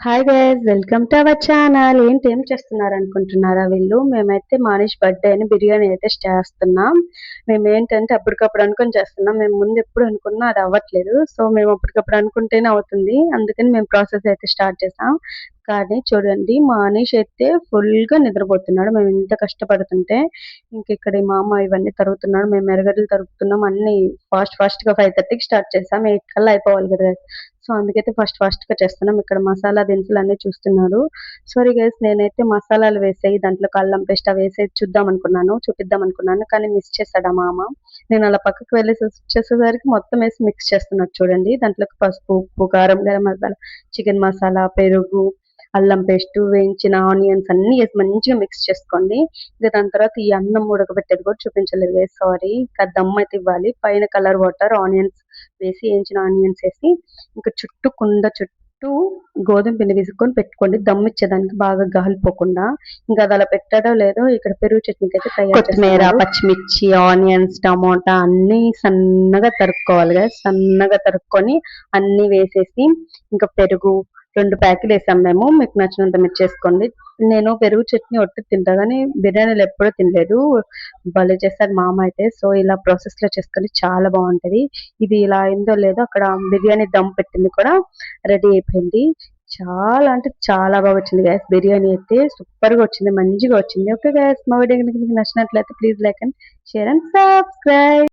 Hi guys, welcome to our channel. ఏంటి ఏం చేస్తున్నారు అనుకుంటున్నారా? వీళ్ళు మేమైతే మానిష్ బర్త్డే అని బిర్యానీ అయితే చేస్తున్నాం. మేము ఏంటంటే అప్పటికప్పుడు అనుకొని చేస్తున్నాం. మేము ముందు ఎప్పుడు అనుకున్నా అది అవ్వట్లేదు. సో మేము అప్పటికప్పుడు అనుకుంటేనే అవుతుంది. అందుకని మేము ప్రాసెస్ అయితే స్టార్ట్ చేసాం. కానీ చూడండి, మానిష్ అయితే ఫుల్గా నిద్రపోతున్నాడు. మేము ఇంత కష్టపడుతుంటే ఇంక ఇక్కడ మా అమ్మ ఇవన్నీ తరుగుతున్నాడు. మేము ఎర్రగడ్డలు తరుగుతున్నాం. అన్ని ఫాస్ట్గా 5:30కి స్టార్ట్ చేసాం. 8 కల్లా అయిపోవాలి కదా. సో అందుకైతే ఫాస్ట్‌గా చేస్తున్నాం. ఇక్కడ మసాలా దినుసులన్నీ చూస్తున్నారు. సారీ గైస్, నేనైతే మసాలాలు వేసేయి దాంట్లోకి అల్లం పేస్ట్ అవేసేది చూపిద్దాం అనుకున్నాను. కానీ మిస్ చేసాడా మామ. నేను అలా పక్కకు వెళ్ళేసి వచ్చేసేసరికి మొత్తం వేసి మిక్స్ చేస్తున్నాడు చూడండి. దాంట్లోకి పసుపు, ఉప్పు, కారం, గరం మసాలా, చికెన్ మసాలా, పెరుగు, అల్లం పేస్ట్, వేయించిన ఆనియన్స్ అన్నీ వేసి మంచిగా మిక్స్ చేసుకోండి. ఇక దాని తర్వాత ఈ అన్నం ఉడకబెట్టేది కూడా చూపించలేదు గైస్, సారీ. ఇంకా దమ్ అయితే ఇవ్వాలి. పైన కలర్ వాటర్, ఆనియన్స్ వేసి వేయించిన ఆనియన్స్ వేసి ఇంకా కుండ చుట్టూ గోధుమ పిండి తీసుకొని పెట్టుకోండి, దమ్ ఇచ్చేదానికి బాగా గాలిపోకుండా. ఇంకా అది అలా పెట్టాడో లేదో ఇక్కడ పెరుగు చట్నీకి అయితే తయారు కొత్తిమీర, పచ్చిమిర్చి, ఆనియన్స్, టమోటా అన్ని సన్నగా తరుక్కోవాలి కదా. సన్నగా తరుక్కొని అన్ని వేసేసి ఇంకా పెరుగు 2 ప్యాకెట్లు వేసాం మేము. మీకు నచ్చినంత మీరు చేసుకోండి. నేను పెరుగు చట్నీ ఒట్టి తింటా కానీ బిర్యానీలు ఎప్పుడూ తినలేదు. భలే చేస్తారు మా అమ్మ అయితే. సో ఇలా ప్రాసెస్ లో చేసుకొని చాలా బాగుంటది. ఇది ఇలా అయిందో లేదో అక్కడ బిర్యానీ దమ్ పెట్టింది కూడా రెడీ అయిపోయింది. చాలా అంటే చాలా బాగా వచ్చింది గ్యాస్. బిర్యానీ అయితే సూపర్ గా వచ్చింది, మంచిగా వచ్చింది. ఓకే గ్యాస్, మా వీడియో కనుక మీకు నచ్చినట్లయితే please like and share and subscribe.